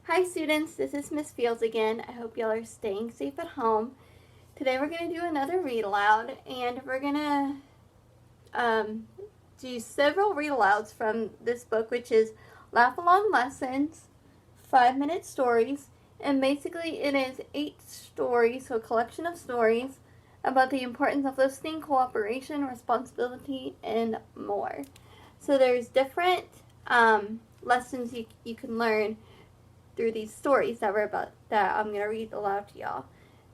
Hi students, this is Miss Fields again. I hope y'all are staying safe at home. Today we're going to do another read aloud, and we're going to do several read alouds from this book, which is Laugh Along Lessons, 5-minute stories, and basically it is 8 stories, so a collection of stories about the importance of listening, cooperation, responsibility, and more. So there's different lessons you can learn through these stories that I'm going to read aloud to y'all.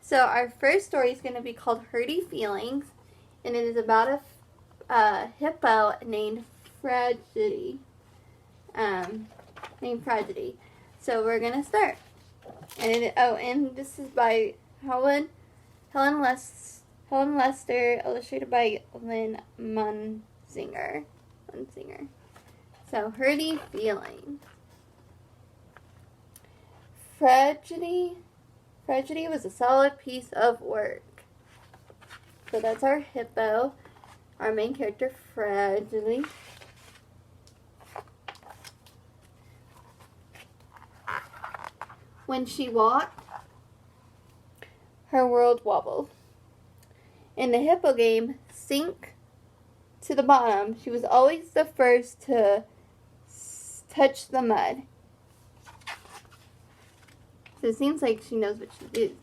So our first story is going to be called Hurty Feelings, and it is about a hippo named Tragedy. So we're going to start. And this is by Helen Lester, illustrated by Lynn Munsinger. So Hurty Feelings. Tragedy was a solid piece of work. So that's our hippo, our main character, Tragedy. When she walked, her world wobbled. In the hippo game, sink to the bottom, she was always the first to touch the mud. So it seems like she knows what she did.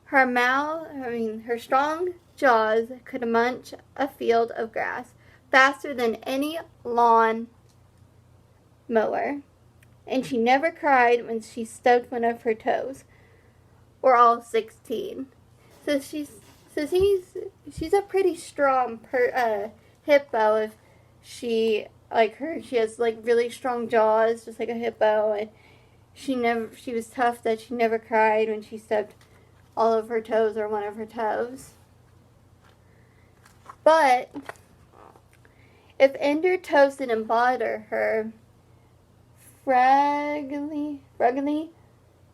Her strong jaws could munch a field of grass faster than any lawn mower. And she never cried when she stubbed one of her toes. Or all 16. So she's a pretty strong hippo. If she has like really strong jaws, just like a hippo, and she was tough that she never cried when she stubbed all of her toes or one of her toes. But if injured toes didn't bother her, fragility,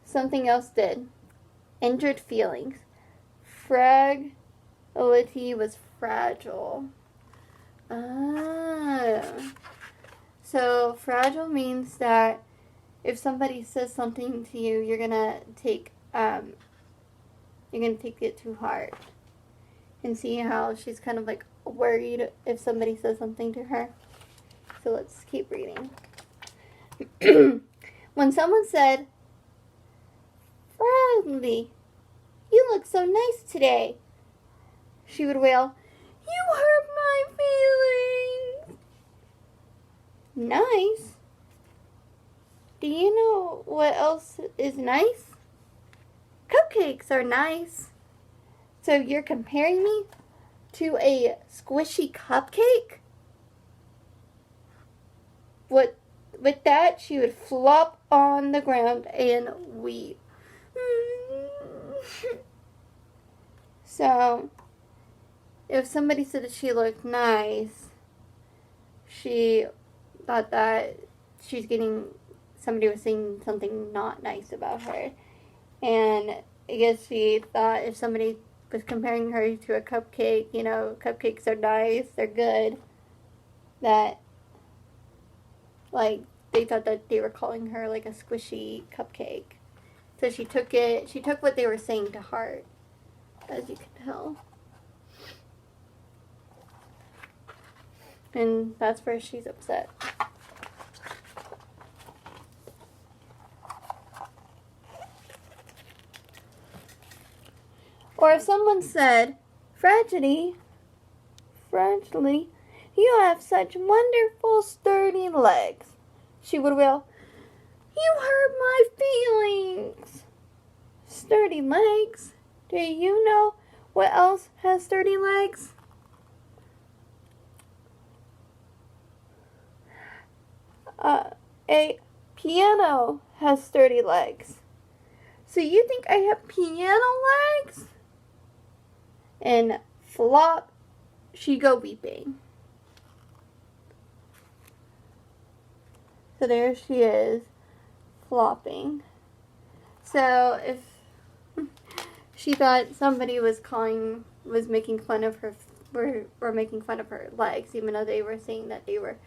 something else did. Injured feelings. Fragility was fragile. So fragile means that if somebody says something to you, you're gonna take it to heart. And see how she's kind of like worried if somebody says something to her. So let's keep reading. When someone said, "Bradley, you look so nice today," she would wail, "You hurt my feelings." Nice? Do you know what else is nice? Cupcakes are nice. So you're comparing me to a squishy cupcake? With that, she would flop on the ground and weep. So, if somebody said that she looked nice, she thought that somebody was saying something not nice about her. And I guess she thought if somebody was comparing her to a cupcake, cupcakes are nice, they're good, that, like, they thought that they were calling her, like, a squishy cupcake. So she took what they were saying to heart, as you can tell. And that's where she's upset. Or if someone said, Fragility, you have such wonderful sturdy legs," she would wail, "You hurt my feelings." Sturdy legs? Do you know what else has sturdy legs? A piano has sturdy legs. So you think I have piano legs? And flop, she'd go weeping. So there she is, flopping. So if she thought somebody was making fun of her, were making fun of her legs, even though they were saying that they were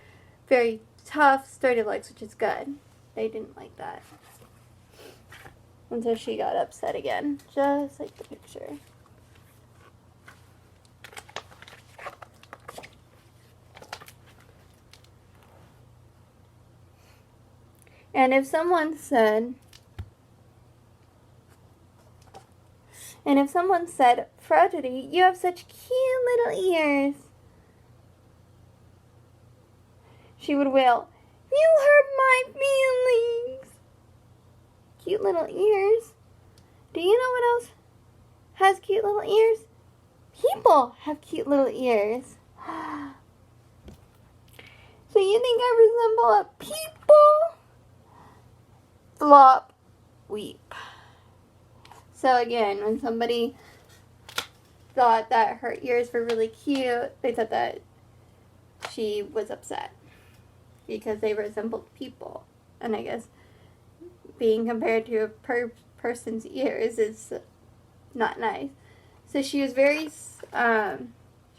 very tough, sturdy legs, which is good. they didn't like that. And so she got upset again, just like the picture. And if someone said, Fragility, you have such cute little ears, she would wail, you hurt my feelings. Cute little ears. Do you know what else has cute little ears? People have cute little ears. So you think I resemble a people? Flop, weep. So again, when somebody thought that her ears were really cute, they thought that she was upset because they resembled people. And I guess being compared to a person's ears is not nice. So she was very,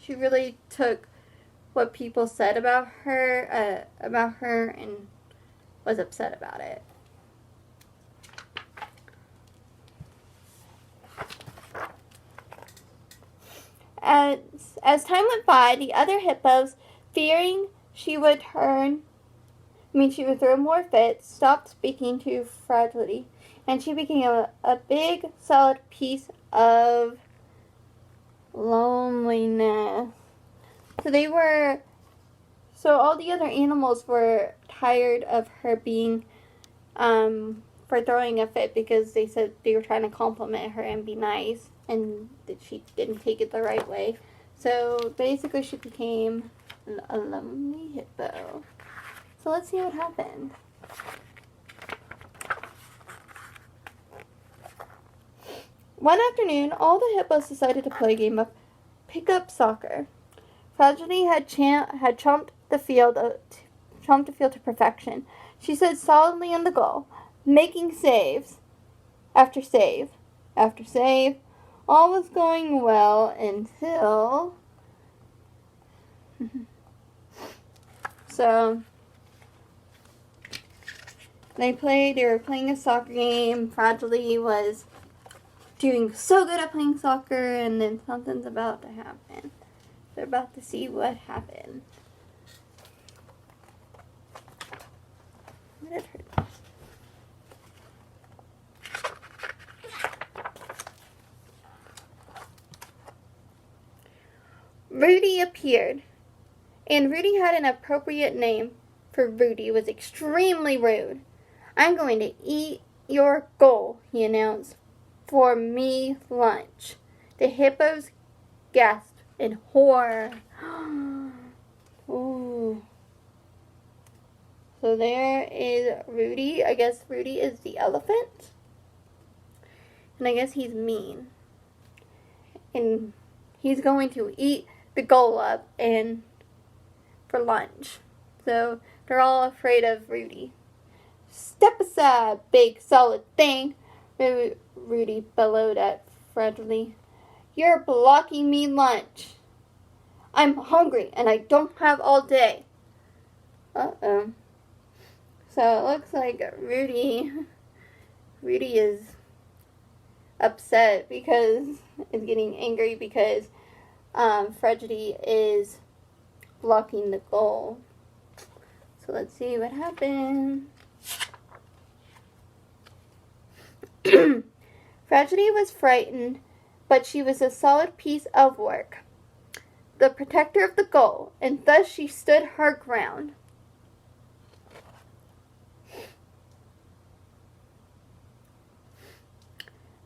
she really took what people said about her and was upset about it. As time went by, the other hippos, fearing she would throw more fits, stopped speaking to Fragility, and she became a big, solid piece of loneliness. So all the other animals were tired of her being, for throwing a fit, because they said they were trying to compliment her and be nice, and that she didn't take it the right way. So basically she became a lonely hippo. So let's see what happened. One afternoon, all the hippos decided to play a game of pick-up soccer. Fragility had chomped the field to perfection. She stood solidly in the goal, making saves after save after save. All was going well until... So, they were playing a soccer game. Fragility was doing so good at playing soccer, and then something's about to happen. They're about to see what happened. What did her do? Rudy appeared, and Rudy had an appropriate name, for Rudy was extremely rude. I'm going to eat your goal, he announced, for me lunch. The hippos gasped in horror. Ooh. So there is Rudy. I guess Rudy is the elephant. And I guess he's mean. And he's going to eat the goal up and for lunch. So they're all afraid of Rudy. Step aside, big solid thing, Rudy bellowed at Fragility. You're blocking me lunch. I'm hungry and I don't have all day. Uh-oh. So it looks like Rudy is upset because is getting angry because Fragility is blocking the goal. So let's see what happens. Fragility was frightened, but she was a solid piece of work, the protector of the goal, and thus she stood her ground.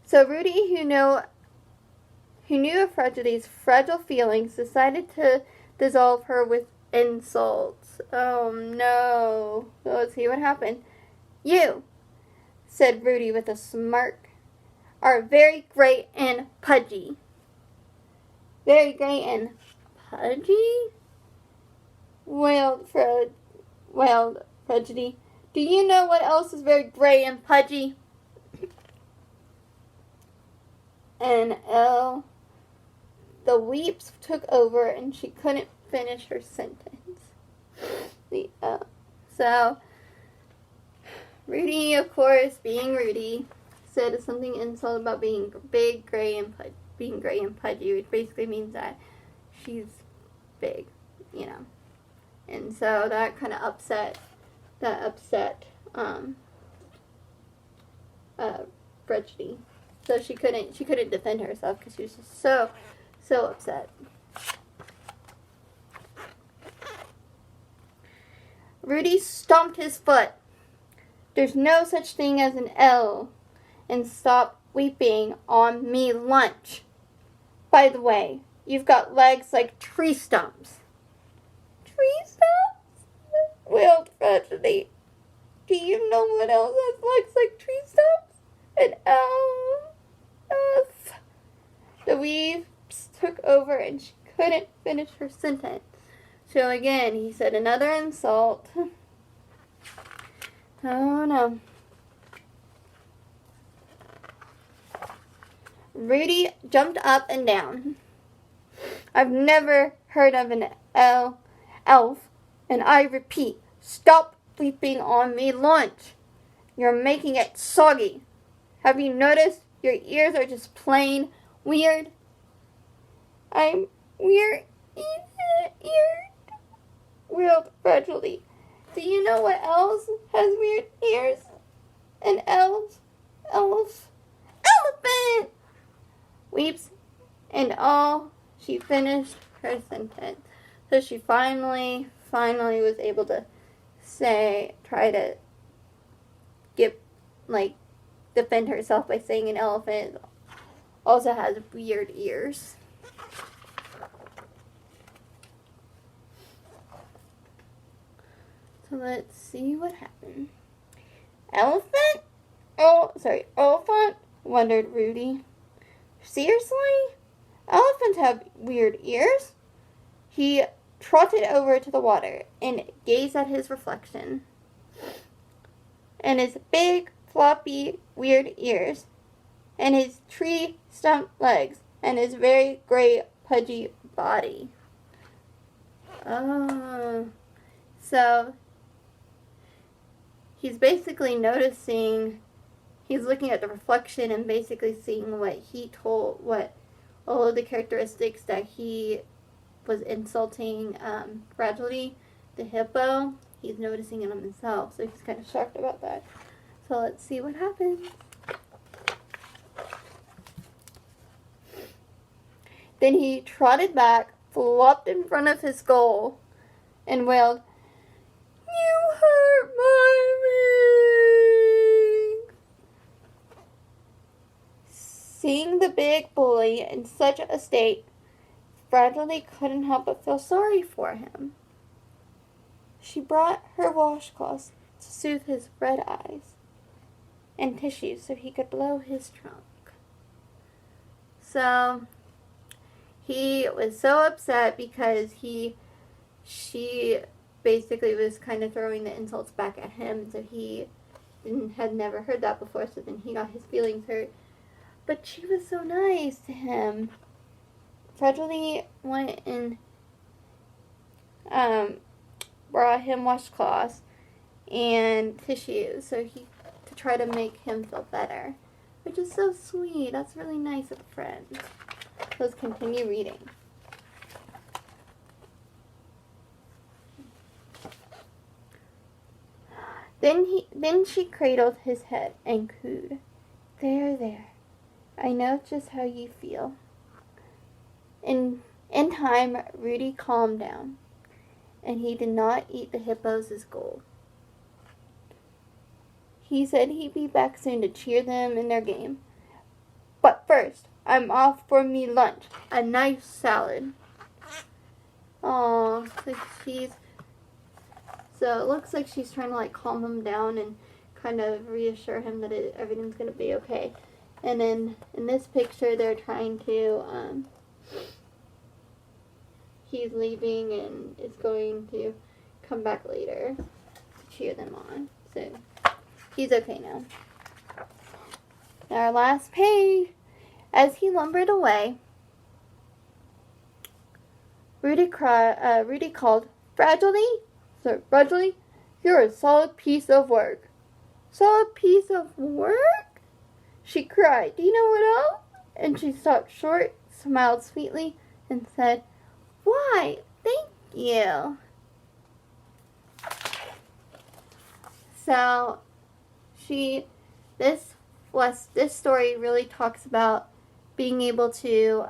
So Rudy, who knew of Fragility's fragile feelings, decided to dissolve her with insults. Oh no. So let's see what happened. You, said Rudy with a smirk, are very great and pudgy. Very great and pudgy? Wailed Fragility. Do you know what else is very gray and pudgy? And the weeps took over and she couldn't finish her sentence. So Rudy, of course, being Rudy, said something insult about being big, gray, and being gray and pudgy, which basically means that she's big, you know. And so that kind of upset Prejudy. So she couldn't defend herself because she was just so upset. Rudy stomped his foot. There's no such thing as an L. And stop weeping on me lunch. By the way, you've got legs like tree stumps. Tree stumps? Wailed Prejudy. Do you know what else has legs like tree stumps? An elf. The weeps took over and she couldn't finish her sentence. So again, he said another insult. Oh no. Rudy jumped up and down. I've never heard of an elf, and I repeat, stop weeping on me lunch. You're making it soggy. Have you noticed your ears are just plain weird? I'm weird, wailed Prejudy. Do you know what else has weird ears? An elephant. Weeps and all, she finished her sentence. So she finally was able to try to defend herself by saying an elephant also has weird ears. So let's see what happened. Elephant? Elephant? Wondered Rudy. Seriously? Elephants have weird ears? He trotted over to the water and gazed at his reflection. And his big, floppy, weird ears. And his tree stump legs. And his very gray, pudgy body. Oh. So, he's basically noticing, he's looking at the reflection and basically seeing what all of the characteristics that he was insulting Prejudy, the hippo, he's noticing in himself. So he's kind of shocked about that. So let's see what happens. Then he trotted back, flopped in front of his goal, and wailed, "You hurt my wings!" Seeing the big bully in such a state, Prejudy couldn't help but feel sorry for him. She brought her washcloths to soothe his red eyes and tissues so he could blow his trunk. So he was so upset because she basically was kind of throwing the insults back at him, so he had never heard that before, so then he got his feelings hurt. But she was so nice to him. Prejudy went and brought him washcloths and tissues to try to make him feel better, which is so sweet. That's really nice of a friend. Let's continue reading. Then she cradled his head and cooed, There. I know just how you feel." In time, Rudy calmed down, and he did not eat the hippos as gold. He said he'd be back soon to cheer them in their game. "But first, I'm off for me lunch, a nice salad." Oh, so it looks like she's trying to calm him down and kind of reassure him that everything's going to be okay. And then in this picture, they're trying to, he's leaving and is going to come back later to cheer them on. So he's okay now. Our last page. As he lumbered away, Rudy called, Prejudy, you're a solid piece of work. Saw a piece of work? She cried. Do you know what else? And she stopped short, smiled sweetly, and said, why, thank you. So, this story really talks about being able to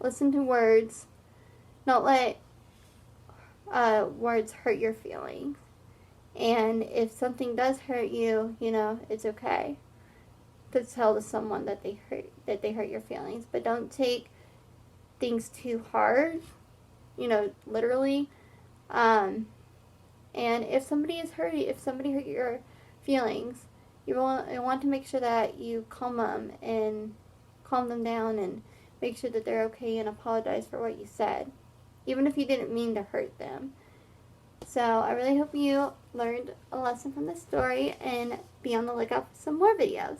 listen to words, not let words hurt your feelings. And if something does hurt you, it's okay to tell to someone that they hurt your feelings. But don't take things too hard, literally. And if somebody hurt your feelings, you want to make sure that you calm them down and make sure that they're okay and apologize for what you said, even if you didn't mean to hurt them. So I really hope you learned a lesson from this story and be on the lookout for some more videos.